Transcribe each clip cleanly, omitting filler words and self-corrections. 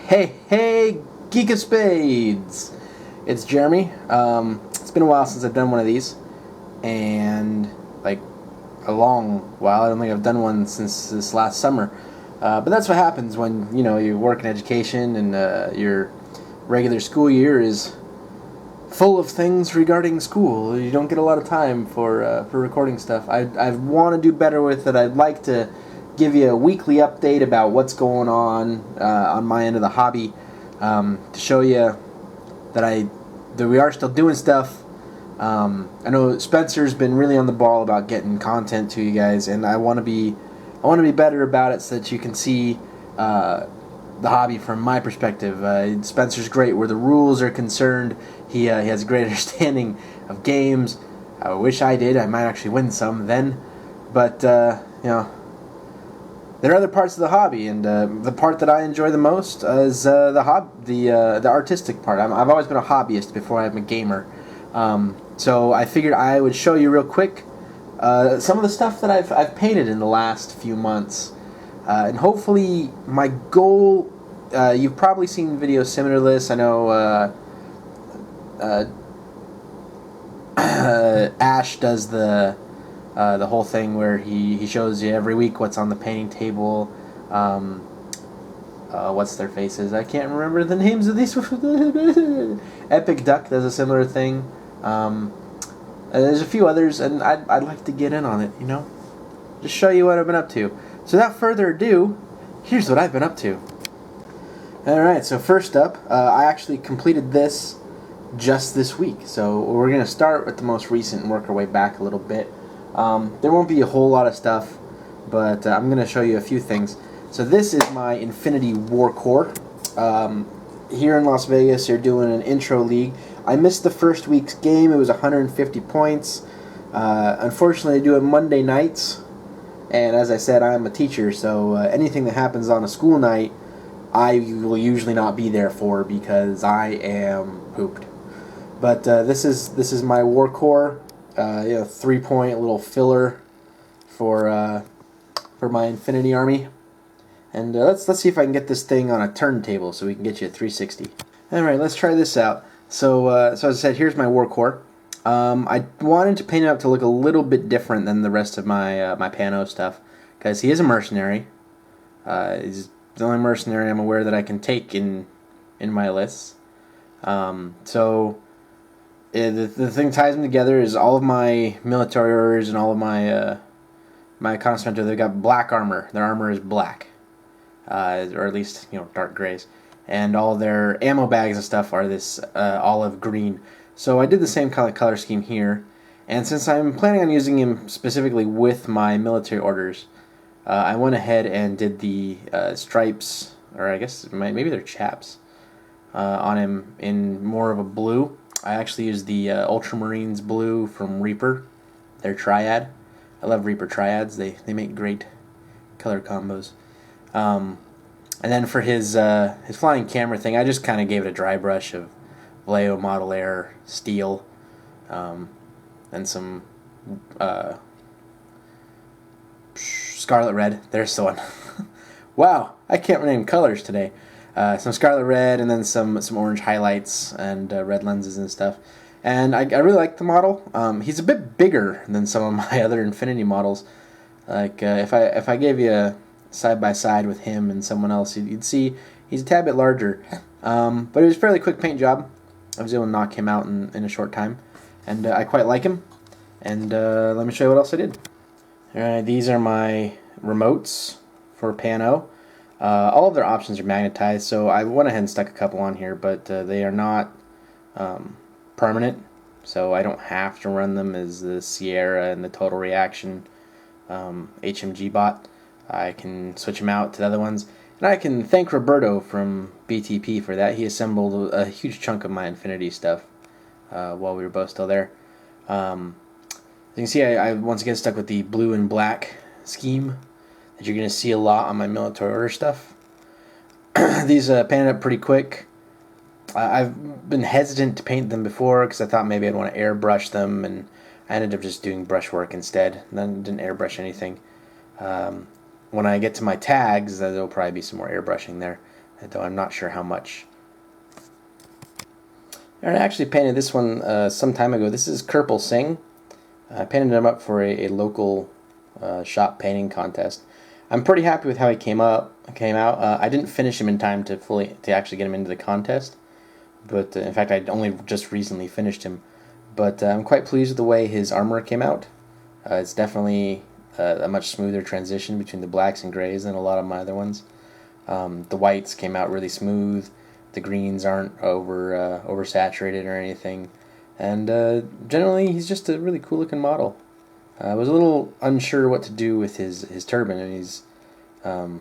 Hey, Geek of Spades! It's Jeremy. It's been a while since I've done one of these, and like a long while. I don't think I've done one since this last summer. But that's what happens when you work in education and your regular school year is full of things regarding school. You don't get a lot of time for recording stuff. I want to do better with it. I'd like to give you a weekly update about what's going on my end of the hobby, to show you that we are still doing stuff. I know Spencer's been really on the ball about getting content to you guys, and I want to be better about it so that you can see the hobby from my perspective. Spencer's great where the rules are concerned. He has a great understanding of games. I wish I did. I might actually win some then, but there are other parts of the hobby, and the part that I enjoy the most is the artistic part. I've always been a hobbyist before I'm a gamer, so I figured I would show you real quick some of the stuff that I've painted in the last few months, and hopefully my goal. You've probably seen videos similar to this. I know Ash does the whole thing where he shows you every week what's on the painting table. What's their faces? I can't remember the names of these. Epic Duck does a similar thing. There's a few others, and I'd like to get in on it, just show you what I've been up to. So without further ado, here's what I've been up to. Alright, so first up, I actually completed this just this week. So we're going to start with the most recent and work our way back a little bit. There won't be a whole lot of stuff, but I'm going to show you a few things. So this is my Infinity War Core. Here in Las Vegas, they're doing an intro league. I missed the first week's game. It was 150 points. Unfortunately, I do it Monday nights. And as I said, I'm a teacher, so anything that happens on a school night, I will usually not be there for because I am pooped. But this is my War Core. 3-point little filler for my Infinity Army, and let's see if I can get this thing on a turntable so we can get you a 360. All right, let's try this out. So as I said, here's my War Core. I wanted to paint it up to look a little bit different than the rest of my my Pano stuff because he is a mercenary. He's the only mercenary I'm aware that I can take in my lists. The thing ties them together is all of my military orders and all of my my conscripts. They've got black armor. Their armor is black, or at least dark grays, and all their ammo bags and stuff are this olive green. So I did the same kind of color scheme here, and since I'm planning on using him specifically with my military orders, I went ahead and did the stripes, or I guess maybe they're chaps, on him in more of a blue. I actually used the Ultramarines blue from Reaper, their Triad. I love Reaper Triads. They make great color combos. And then for his flying camera thing, I just kind of gave it a dry brush of Vallejo Model Air steel, and some Scarlet Red. There's the one. Wow, I can't rename colors today. Some Scarlet Red, and then some orange highlights and red lenses and stuff. And I really like the model. He's a bit bigger than some of my other Infinity models. Like if I gave you a side by side with him and someone else, you'd see he's a tad bit larger. But it was a fairly quick paint job. I was able to knock him out in a short time, and I quite like him. And let me show you what else I did. All right, these are my remotes for Pano. All of their options are magnetized, so I went ahead and stuck a couple on here, but they are not permanent, so I don't have to run them as the Sierra and the Total Reaction HMG bot. I can switch them out to the other ones, and I can thank Roberto from BTP for that. He assembled a huge chunk of my Infinity stuff while we were both still there. As you can see, I once again stuck with the blue and black scheme that you're going to see a lot on my military order stuff. These painted up pretty quick. I've been hesitant to paint them before because I thought maybe I'd want to airbrush them, and I ended up just doing brushwork instead. Then didn't airbrush anything. When I get to my tags, there'll probably be some more airbrushing there. though I'm not sure how much. I actually painted this one some time ago. This is Kirpal Singh. I painted him up for a local shop painting contest. I'm pretty happy with how he came out. I didn't finish him in time to actually get him into the contest, but in fact I only just recently finished him. But I'm quite pleased with the way his armor came out. It's definitely a much smoother transition between the blacks and grays than a lot of my other ones. The whites came out really smooth. The greens aren't oversaturated or anything. And generally, he's just a really cool looking model. I was a little unsure what to do with his turban, and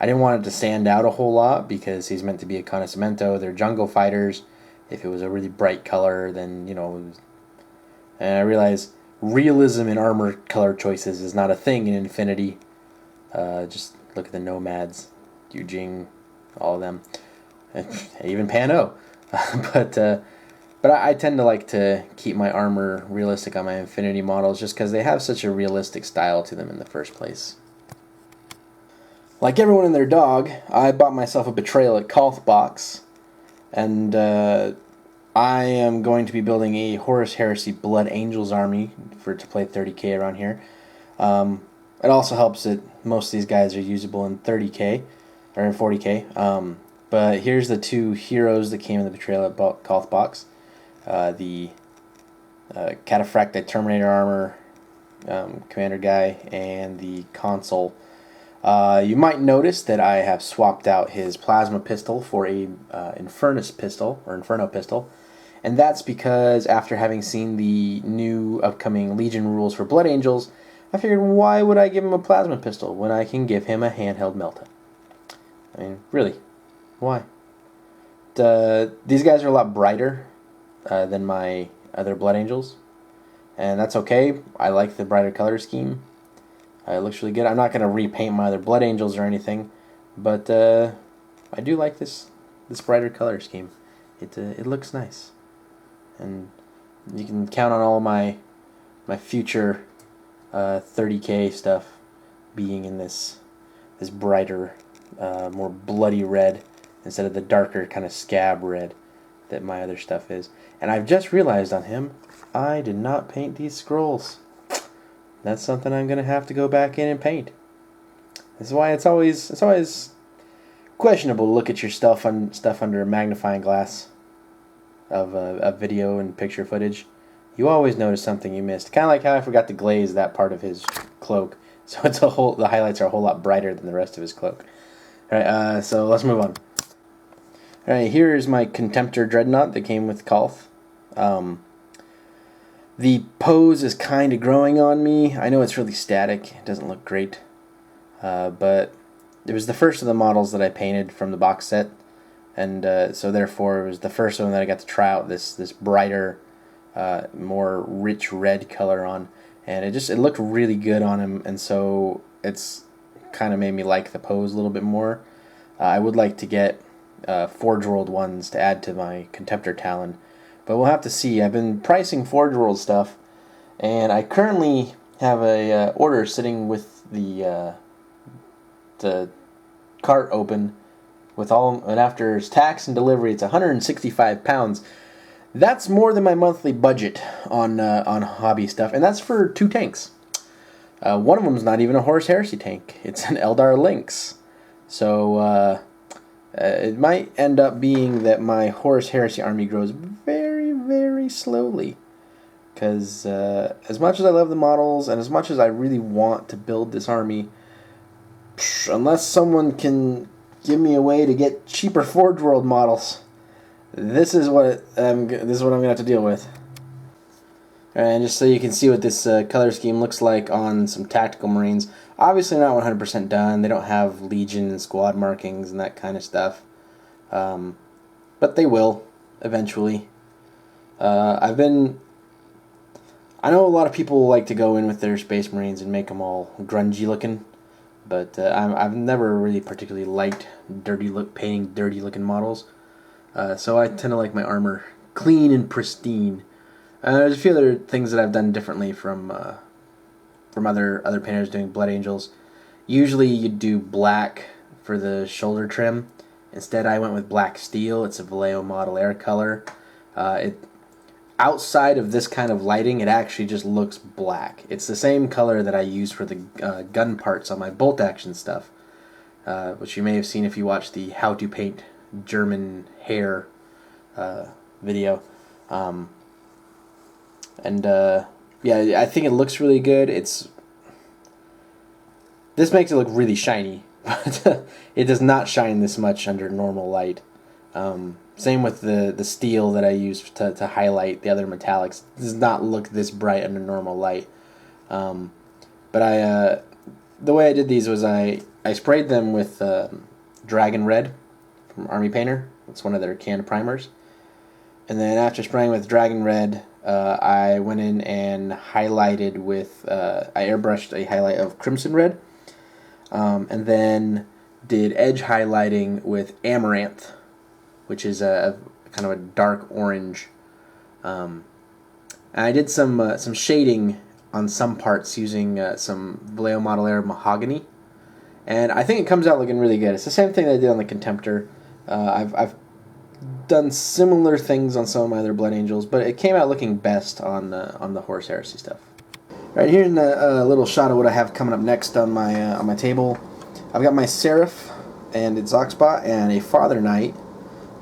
I didn't want it to stand out a whole lot because he's meant to be a Conocimiento. They're jungle fighters. If it was a really bright color, then, you know, and I realized realism in armor color choices is not a thing in Infinity. Just look at the Nomads, Yujing, all of them, even Pano. But I tend to like to keep my armor realistic on my Infinity models just because they have such a realistic style to them in the first place. Like everyone and their dog, I bought myself a Betrayal at Kolth box, and I am going to be building a Horus Heresy Blood Angels army to play 30k around here. It also helps that most of these guys are usable in 30k or in 40k. But here's the two heroes that came in the Betrayal at Kolth box: the Cataphractic Terminator armor commander guy and the Consul. You might notice that I have swapped out his plasma pistol for a Inferno pistol, and that's because after having seen the new upcoming Legion rules for Blood Angels, I figured, why would I give him a plasma pistol when I can give him a handheld Melta? I mean, really, why? These guys are a lot brighter than my other Blood Angels, and that's okay. I like the brighter color scheme. It looks really good. I'm not going to repaint my other Blood Angels or anything, but I do like this brighter color scheme. It looks nice, and you can count on all my future 30k stuff being in this brighter, more bloody red instead of the darker kind of scab red that my other stuff is. And I've just realized on him, I did not paint these scrolls. That's something I'm gonna have to go back in and paint. This is why it's always questionable to look at your stuff under a magnifying glass of video and picture footage. You always notice something you missed. Kind of like how I forgot to glaze that part of his cloak, so the highlights are a whole lot brighter than the rest of his cloak. All right, so let's move on. All right, here is my Contemptor Dreadnought that came with Kolth. The pose is kind of growing on me. I know it's really static. It doesn't look great. But it was the first of the models that I painted from the box set. And so therefore it was the first one that I got to try out this brighter, more rich red color on. And it looked really good on him. And so it's kind of made me like the pose a little bit more. I would like to get Forge World ones to add to my Contemptor Talon. But we'll have to see. I've been pricing Forge World stuff, and I currently have a order sitting with the cart open with all, and after tax and delivery, it's 165 pounds. That's more than my monthly budget on hobby stuff, and that's for 2 tanks. One of them is not even a Horus Heresy tank; it's an Eldar Lynx. So it might end up being that my Horus Heresy army grows very, very slowly. Because as much as I love the models, and as much as I really want to build this army, unless someone can give me a way to get cheaper Forge World models, this is what I'm going to have to deal with. And just so you can see what this color scheme looks like on some Tactical Marines. Obviously not 100% done. They don't have Legion and squad markings and that kind of stuff. But they will, eventually. I know a lot of people like to go in with their Space Marines and make them all grungy looking. But I've never really particularly liked painting dirty looking models. So I tend to like my armor clean and pristine. There's a few other things that I've done differently from other painters doing Blood Angels. Usually you do black for the shoulder trim. Instead, I went with black steel. It's a Vallejo Model Air color. It outside of this kind of lighting, it actually just looks black. It's the same color that I use for the gun parts on my bolt action stuff, which you may have seen if you watched the How to Paint German Hair video. Yeah, I think it looks really good. This makes it look really shiny, but it does not shine this much under normal light. Same with the steel that I use to highlight the other metallics. It does not look this bright under normal light. But the way I did these was I sprayed them with Dragon Red from Army Painter. It's one of their canned primers. And then after spraying with Dragon Red, I went in and highlighted with, I airbrushed a highlight of Crimson Red. And then did edge highlighting with Amaranth, which is a kind of a dark orange. And I did some shading on some parts using some Vallejo Model Air Mahogany. And I think it comes out looking really good. It's the same thing that I did on the Contemptor. I've done similar things on some of my other Blood Angels, but it came out looking best on the Horus Heresy stuff. Right, here's a little shot of what I have coming up next on my table. I've got my Seraph and its Oxbot and a Father Knight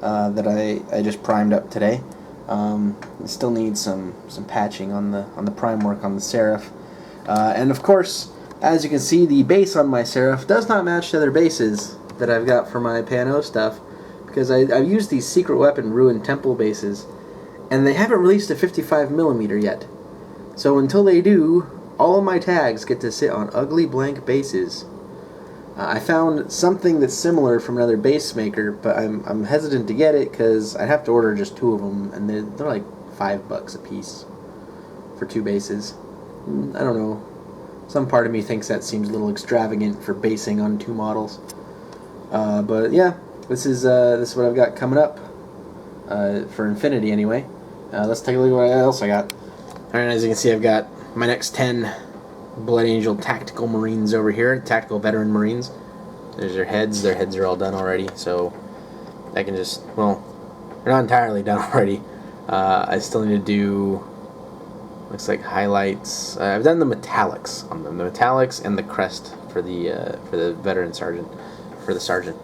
that I just primed up today. It still needs some patching on the prime work on the Seraph. And of course, as you can see, the base on my Seraph does not match the other bases that I've got for my Pano stuff, because I've used these Secret Weapon Ruined Temple bases, and they haven't released a 55mm yet. So until they do, all of my tags get to sit on ugly blank bases. I found something that's similar from another base maker, but I'm hesitant to get it because I'd have to order just 2 of them, and they're like $5 a piece for 2 bases. I don't know. Some part of me thinks that seems a little extravagant for basing on 2 models. But yeah, this is what I've got coming up for Infinity anyway. Let's take a look at what else I got. Alright, as you can see, I've got my next 10 Blood Angel Tactical Marines over here, Tactical Veteran Marines. There's their heads. Their heads are all done already, so I can just, well, they're not entirely done already. I still need to do, looks like highlights. I've done the metallics on them, the metallics and the crest for the veteran sergeant, for the sergeant.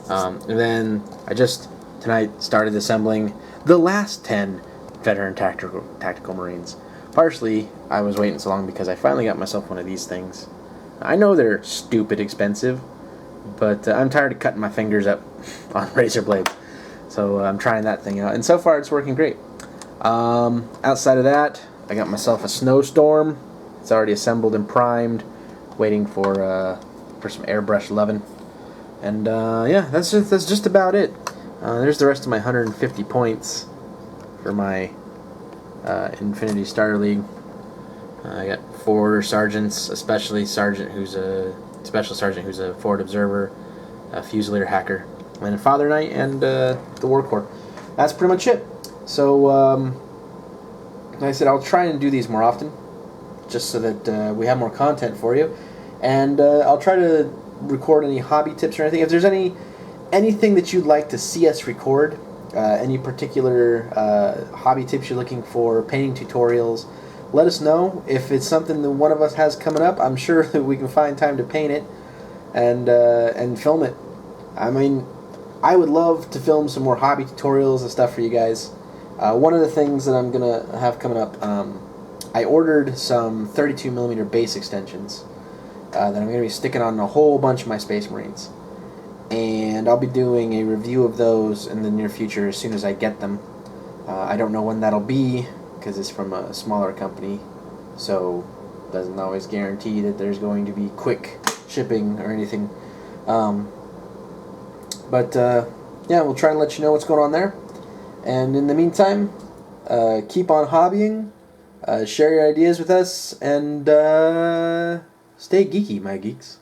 And then I just tonight started assembling the last 10 veteran tactical Marines. Partially, I was waiting so long because I finally got myself one of these things. I know they're stupid expensive, but I'm tired of cutting my fingers up on razor blades. So I'm trying that thing out, and so far it's working great. Outside of that, I got myself a Snowstorm. It's already assembled and primed, waiting for some airbrush loving. And yeah, that's just about it. There's the rest of my 150 points for my Infinity Starter League. I got 4 sergeants, a special sergeant who's a forward observer, a Fusilier hacker, and a Father Knight, and the War Corps. That's pretty much it. So, like I said, I'll try and do these more often, just so that we have more content for you. And I'll try to record any hobby tips or anything. If there's anything that you'd like to see us record, any particular hobby tips you're looking for, painting tutorials, let us know. If it's something that one of us has coming up, I'm sure that we can find time to paint it and film it. I mean, I would love to film some more hobby tutorials and stuff for you guys. One of the things that I'm gonna have coming up, I ordered some 32mm base extensions that I'm gonna be sticking on a whole bunch of my Space Marines. And I'll be doing a review of those in the near future as soon as I get them. I don't know when that'll be because it's from a smaller company, so doesn't always guarantee that there's going to be quick shipping or anything. But yeah, we'll try and let you know what's going on there. And in the meantime, keep on hobbying, share your ideas with us, and stay geeky, my geeks.